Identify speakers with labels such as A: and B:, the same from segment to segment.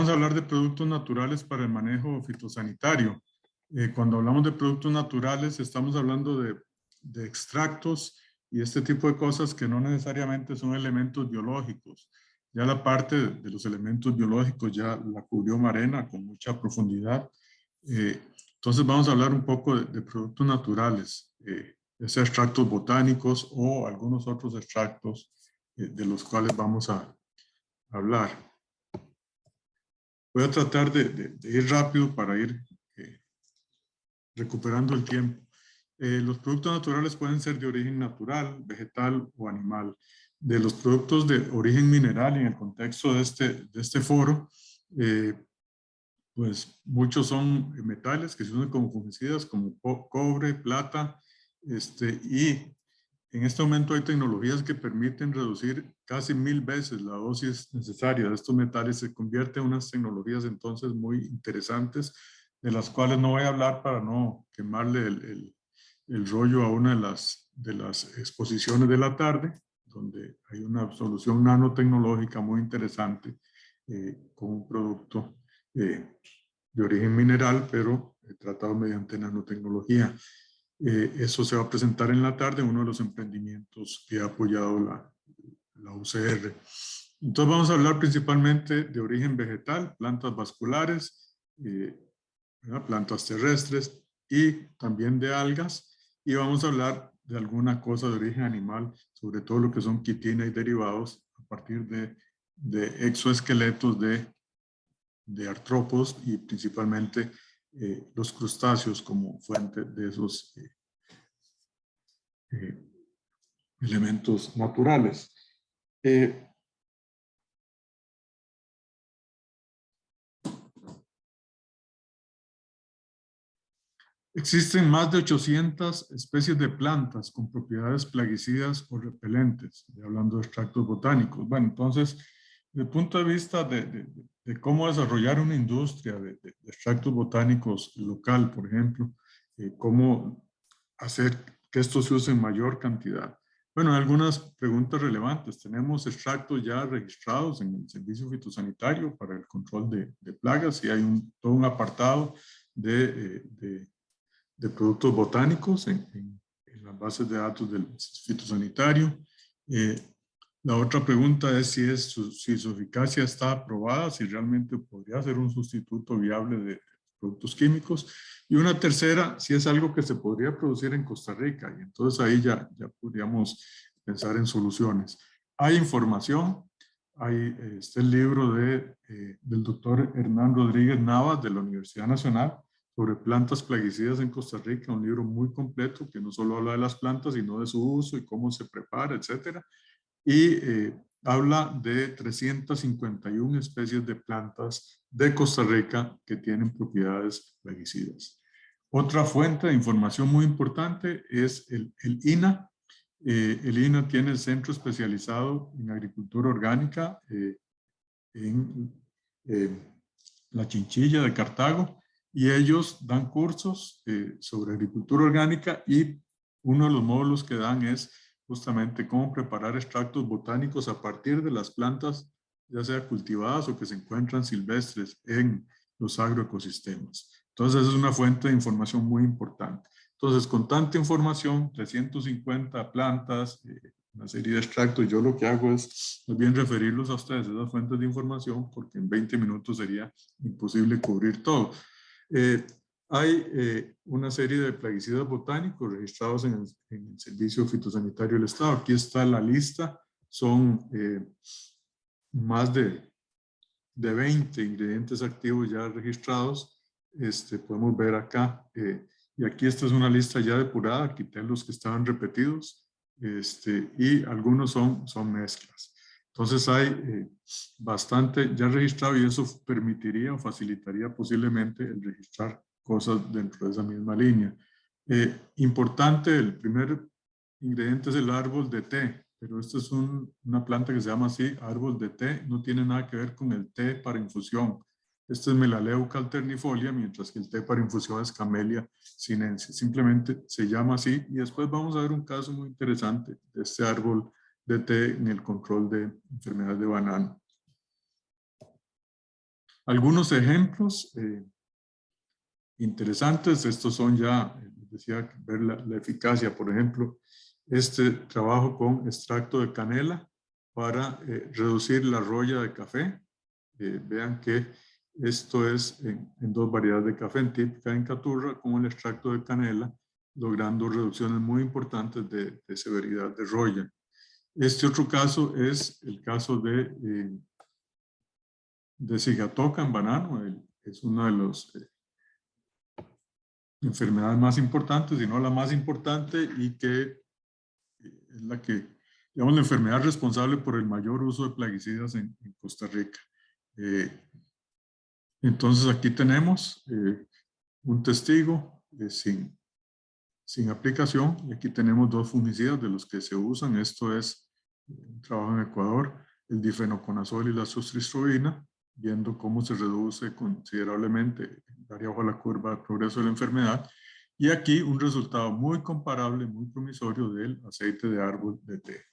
A: Vamos a hablar de productos naturales para el manejo fitosanitario. Cuando hablamos de productos naturales, estamos hablando de extractos y este tipo de cosas que no necesariamente son elementos biológicos. Ya la parte de los elementos biológicos ya la cubrió Marena con mucha profundidad. Entonces vamos a hablar un poco de productos naturales, ya sea extractos botánicos o algunos otros extractos de los cuales vamos a hablar. Voy a tratar de ir rápido para ir recuperando el tiempo. Los productos naturales pueden ser de origen natural, vegetal o animal. De los productos de origen mineral, en el contexto de este foro, pues muchos son metales que se usan como fungicidas, como cobre, plata, y en este momento hay tecnologías que permiten reducir casi 1000 veces la dosis necesaria de estos metales. Se convierte en unas tecnologías entonces muy interesantes, de las cuales no voy a hablar para no quemarle el rollo a una de las exposiciones de la tarde, donde hay una solución nanotecnológica muy interesante con un producto de origen mineral, pero tratado mediante nanotecnología. Eso se va a presentar en la tarde, uno de los emprendimientos que ha apoyado la UCR. Entonces vamos a hablar principalmente de origen vegetal, plantas vasculares, plantas terrestres y también de algas. Y vamos a hablar de alguna cosa de origen animal, sobre todo lo que son quitina y derivados a partir de exoesqueletos de artrópodos y principalmente los crustáceos como fuente de esos elementos naturales. Existen más de 800 especies de plantas con propiedades plaguicidas o repelentes, hablando de extractos botánicos. Bueno, entonces, desde el punto de vista de cómo desarrollar una industria de extractos botánicos local, por ejemplo, cómo hacer que esto se use en mayor cantidad. Bueno, algunas preguntas relevantes. Tenemos extractos ya registrados en el Servicio Fitosanitario para el control de plagas y hay todo un apartado de productos botánicos en las bases de datos del fitosanitario. La otra pregunta es si su eficacia está aprobada, si realmente podría ser un sustituto viable de productos químicos. Y una tercera, si es algo que se podría producir en Costa Rica. Y entonces ahí ya podríamos pensar en soluciones. Hay información, está el libro del doctor Hernán Rodríguez Navas de la Universidad Nacional sobre plantas plaguicidas en Costa Rica, un libro muy completo que no solo habla de las plantas, sino de su uso y cómo se prepara, etcétera. Y habla de 351 especies de plantas de Costa Rica que tienen propiedades plaguicidas. Otra fuente de información muy importante es el INA. El INA tiene el Centro Especializado en Agricultura Orgánica en La Chinchilla de Cartago, y ellos dan cursos sobre agricultura orgánica y uno de los módulos que dan es justamente cómo preparar extractos botánicos a partir de las plantas, ya sea cultivadas o que se encuentran silvestres en los agroecosistemas. Entonces, es una fuente de información muy importante. Entonces, con tanta información, 350 plantas, una serie de extractos, yo lo que hago es más bien referirlos a ustedes, esas fuentes de información, porque en 20 minutos sería imposible cubrir todo. Hay una serie de plaguicidas botánicos registrados en el Servicio Fitosanitario del Estado. Aquí está la lista, son más de 20 ingredientes activos ya registrados. Podemos ver acá, y aquí esta es una lista ya depurada, quité los que estaban repetidos, y algunos son mezclas. Entonces hay bastante ya registrado y eso permitiría o facilitaría posiblemente el registrar cosas dentro de esa misma línea. Importante, el primer ingrediente es el árbol de té, pero esta es una planta que se llama así, árbol de té, no tiene nada que ver con el té para infusión. Este es Melaleuca alternifolia, mientras que el té para infusión es Camellia sinensis. Simplemente se llama así y después vamos a ver un caso muy interesante de este árbol de té en el control de enfermedades de banano. Algunos ejemplos interesantes, estos son ya, decía, ver la eficacia, por ejemplo, este trabajo con extracto de canela para reducir la roya de café. Vean que esto es en dos variedades de café, en típica en caturra, con el extracto de canela, logrando reducciones muy importantes de severidad de roya. Este otro caso es el caso de sigatoca en banano. Es una de las enfermedades más importantes, si no la más importante, y que es la que, digamos, la enfermedad responsable por el mayor uso de plaguicidas en Costa Rica. Entonces aquí tenemos un testigo sin aplicación, y aquí tenemos dos fungicidas de los que se usan. Esto es un trabajo en Ecuador, el difenoconazol y la sustristrobina, viendo cómo se reduce considerablemente el área bajo la curva de progreso de la enfermedad. Y aquí un resultado muy comparable, muy promisorio del aceite de árbol de té.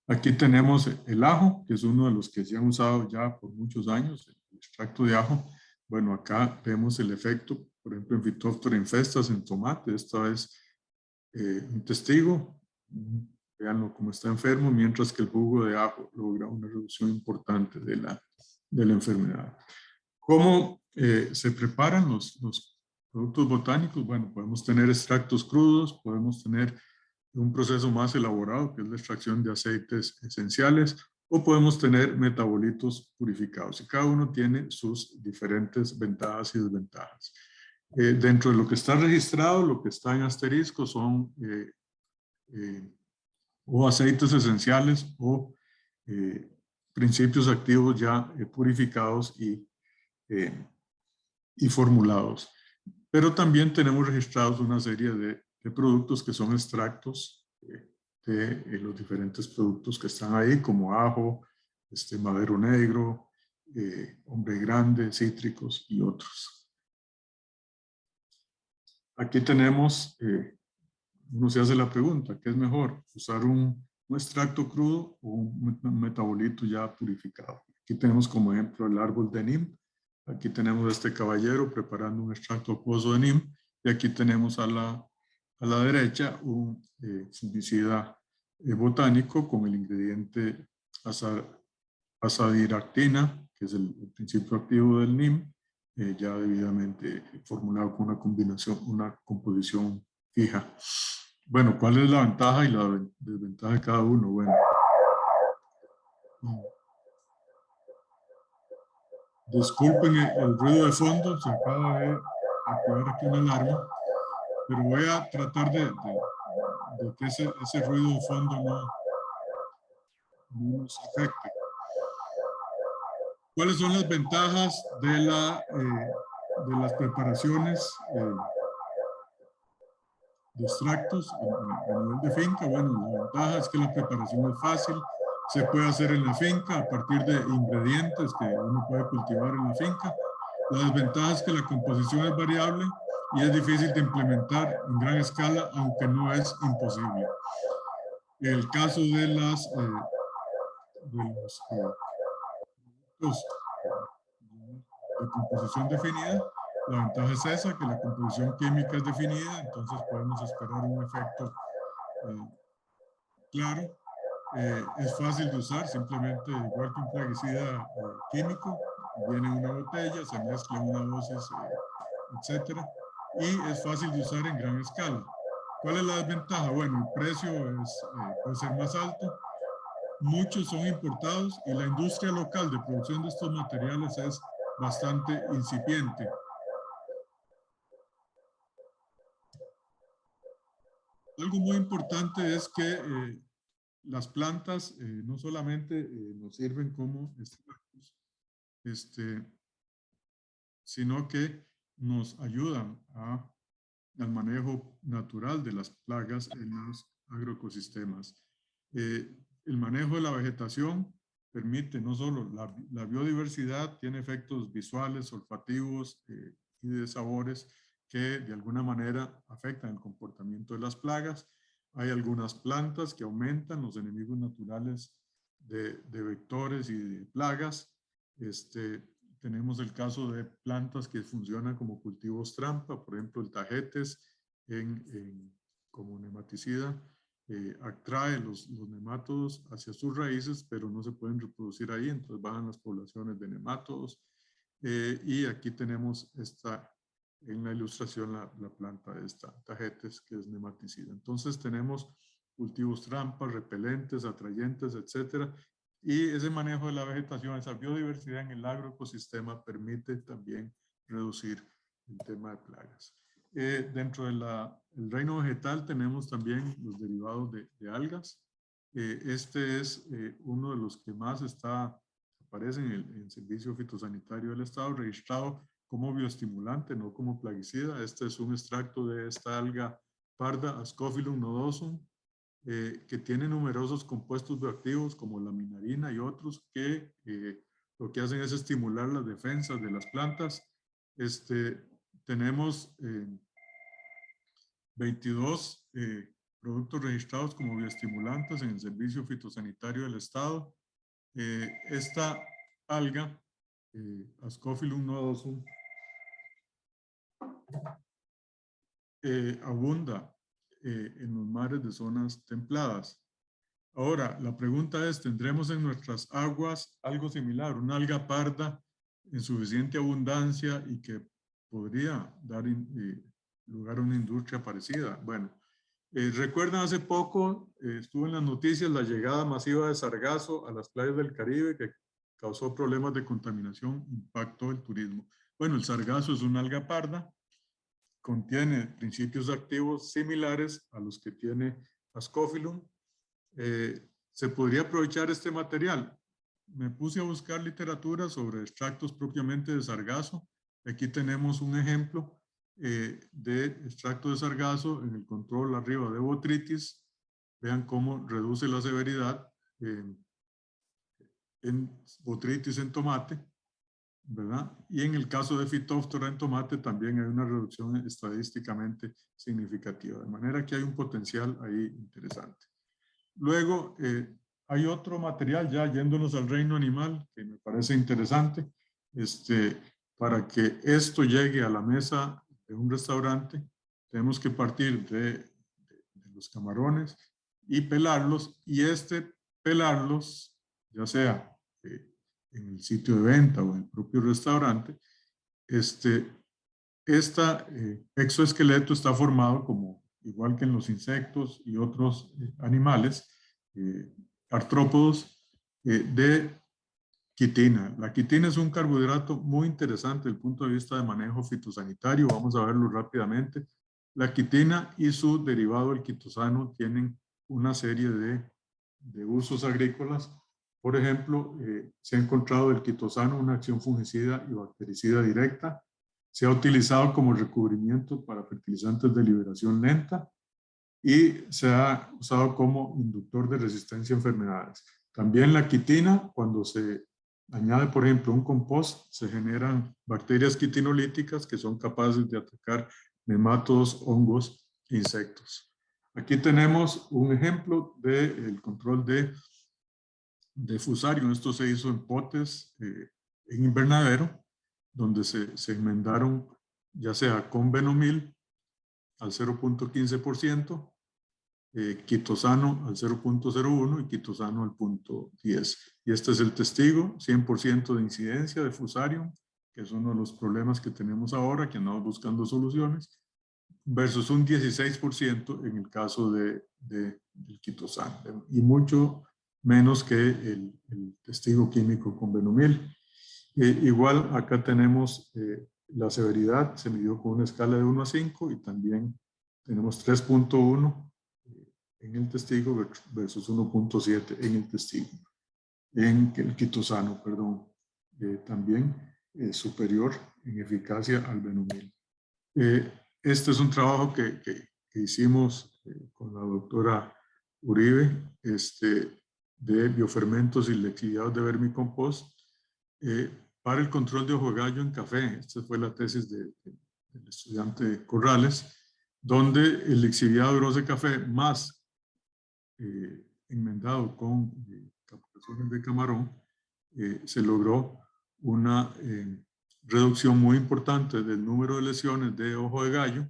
A: Aquí tenemos el ajo, que es uno de los que se han usado ya por muchos años, el extracto de ajo. Bueno, acá vemos el efecto, por ejemplo, en Phytophthora infestas, en tomate. Esta es un testigo. Veanlo como está enfermo, mientras que el jugo de ajo logra una reducción importante de la enfermedad. ¿Cómo se preparan los productos botánicos? Bueno, podemos tener extractos crudos, podemos tener un proceso más elaborado, que es la extracción de aceites esenciales, o podemos tener metabolitos purificados, y cada uno tiene sus diferentes ventajas y desventajas. Dentro de lo que está registrado, lo que está en asterisco son o aceites esenciales o principios activos ya purificados y formulados. Pero también tenemos registrados una serie de productos que son extractos de los diferentes productos que están ahí, como ajo, madero negro, hombre grande, cítricos y otros. Aquí tenemos, uno se hace la pregunta, ¿qué es mejor? ¿Usar un extracto crudo o un metabolito ya purificado? Aquí tenemos como ejemplo el árbol de Nim. Aquí tenemos a este caballero preparando un extracto acuoso de Nim, y aquí tenemos a la derecha un fungicida botánico con el ingrediente azadiractina, que es el principio activo del Nim, ya debidamente formulado con una composición fija. Bueno, ¿cuál es la ventaja y la desventaja de cada uno? Bueno, disculpen el ruido de fondo, se acaba de activar aquí una alarma, pero voy a tratar de que ese ruido de fondo no nos afecte. ¿Cuáles son las ventajas de las preparaciones de extractos a nivel de finca? Bueno, la ventaja es que la preparación es fácil, se puede hacer en la finca a partir de ingredientes que uno puede cultivar en la finca. La desventaja es que la composición es variable y es difícil de implementar en gran escala, aunque no es imposible. El caso de los de composición definida, la ventaja es esa, que la composición química es definida, entonces podemos esperar un efecto claro. Es fácil de usar, simplemente igual que un plaguicida químico, viene en una botella, se mezcla en una dosis, etcétera, y es fácil de usar en gran escala. ¿Cuál es la desventaja? Bueno, el precio puede ser más alto, muchos son importados y la industria local de producción de estos materiales es bastante incipiente. Algo muy importante es que las plantas no solamente nos sirven como extractos, sino que nos ayudan al manejo natural de las plagas en los agroecosistemas. El manejo de la vegetación permite no solo la biodiversidad, tiene efectos visuales, olfativos y de sabores que de alguna manera afectan el comportamiento de las plagas. Hay algunas plantas que aumentan los enemigos naturales de vectores y de plagas. tenemos el caso de plantas que funcionan como cultivos trampa, por ejemplo el tagetes como nematicida, atrae los nematodos hacia sus raíces, pero no se pueden reproducir ahí, entonces bajan las poblaciones de nematodos. Y aquí tenemos en la ilustración la planta de esta tagetes, que es nematicida. Entonces tenemos cultivos trampa, repelentes, atrayentes, etcétera. Y ese manejo de la vegetación, esa biodiversidad en el agroecosistema permite también reducir el tema de plagas. Dentro del reino vegetal tenemos también los derivados de algas. Este es uno de los que más aparece en el Servicio Fitosanitario del Estado, registrado como bioestimulante, no como plaguicida. Este es un extracto de esta alga parda, Ascophyllum nodosum, que tiene numerosos compuestos bioactivos como la minarina y otros que lo que hacen es estimular las defensas de las plantas. Tenemos 22 productos registrados como bioestimulantes en el Servicio Fitosanitario del Estado. Esta alga, Ascophyllum nodosum, abunda en los mares de zonas templadas. Ahora, la pregunta es, ¿tendremos en nuestras aguas algo similar, una alga parda en suficiente abundancia y que podría dar lugar a una industria parecida? Bueno, recuerdan hace poco, estuvo en las noticias la llegada masiva de sargazo a las playas del Caribe que causó problemas de contaminación, impactó el turismo. Bueno, el sargazo es una alga parda, contiene principios activos similares a los que tiene Ascophyllum. Se podría aprovechar este material. Me puse a buscar literatura sobre extractos propiamente de sargazo. Aquí tenemos un ejemplo de extracto de sargazo en el control arriba de botritis. Vean cómo reduce la severidad en botritis en tomate, ¿verdad? Y en el caso de Phytophthora en tomate también hay una reducción estadísticamente significativa, de manera que hay un potencial ahí interesante. Luego, hay otro material, ya yéndonos al reino animal, que me parece interesante, para que esto llegue a la mesa de un restaurante, tenemos que partir de los camarones y pelarlos, y pelarlos, ya sea en el sitio de venta o en el propio restaurante, este exoesqueleto está formado como, igual que en los insectos y otros animales, artrópodos, de quitina. La quitina es un carbohidrato muy interesante desde el punto de vista de manejo fitosanitario. Vamos a verlo rápidamente. La quitina y su derivado, el quitosano, tienen una serie de usos agrícolas. Por ejemplo, se ha encontrado el quitosano una acción fungicida y bactericida directa. Se ha utilizado como recubrimiento para fertilizantes de liberación lenta y se ha usado como inductor de resistencia a enfermedades. También la quitina, cuando se añade, por ejemplo, un compost, se generan bacterias quitinolíticas que son capaces de atacar nematodos, hongos e insectos. Aquí tenemos un ejemplo del control de Fusarium. Esto se hizo en potes en invernadero, donde se enmendaron ya sea con Benomil al 0.15%, quitosano al 0.01 y quitosano al 0.10. Y este es el testigo, 100% de incidencia de Fusarium, que es uno de los problemas que tenemos ahora, que andamos buscando soluciones, versus un 16% en el caso del quitosano, y mucho menos que el testigo químico con Benomil. Igual acá tenemos la severidad, se midió con una escala de 1 a 5 y también tenemos 3.1 en el testigo versus 1.7 en el testigo. En el quitosano, perdón, también superior en eficacia al Benomil. Este es un trabajo que hicimos con la doctora Uribe, de biofermentos y lixiviados de vermicompost, para el control de ojo de gallo en café. Esta fue la tesis del estudiante Corrales, donde el lixiviado de broce café más enmendado con captaciones de camarón, se logró una reducción muy importante del número de lesiones de ojo de gallo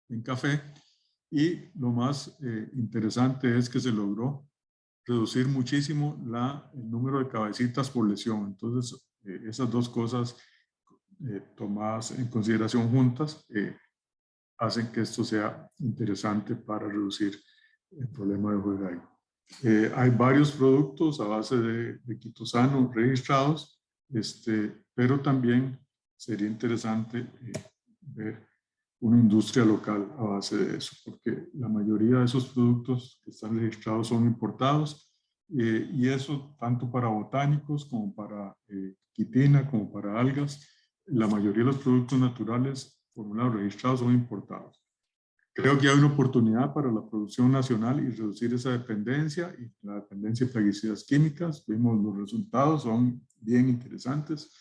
A: en café, y lo más interesante es que se logró reducir muchísimo el número de cabecitas por lesión. Entonces, esas dos cosas tomadas en consideración juntas hacen que esto sea interesante para reducir el problema de ojo de gallo. Hay varios productos a base de quitosano registrados, pero también sería interesante ver una industria local a base de eso, porque la mayoría de esos productos que están registrados son importados, y eso tanto para botánicos como para quitina, como para algas. La mayoría de los productos naturales formulados registrados son importados. Creo que hay una oportunidad para la producción nacional y reducir esa dependencia y la dependencia de plaguicidas químicas. Vimos los resultados, son bien interesantes.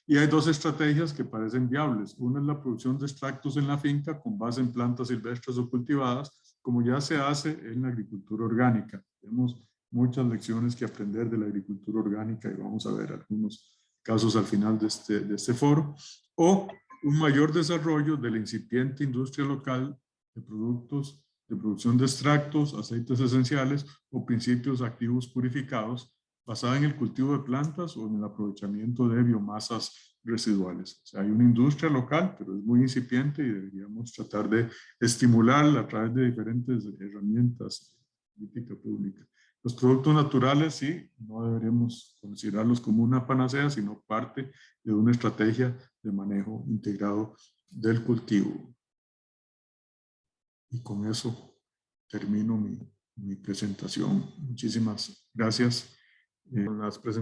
A: Y hay dos estrategias que parecen viables. Una es la producción de extractos en la finca con base en plantas silvestres o cultivadas, como ya se hace en la agricultura orgánica. Tenemos muchas lecciones que aprender de la agricultura orgánica y vamos a ver algunos casos al final de este foro. O un mayor desarrollo de la incipiente industria local de productos de producción de extractos, aceites esenciales o principios activos purificados, basada en el cultivo de plantas o en el aprovechamiento de biomasas residuales. O sea, hay una industria local, pero es muy incipiente y deberíamos tratar de estimularla a través de diferentes herramientas de política pública. Los productos naturales, sí, no deberíamos considerarlos como una panacea, sino parte de una estrategia de manejo integrado del cultivo. Y con eso termino mi presentación. Muchísimas gracias. Las presentaciones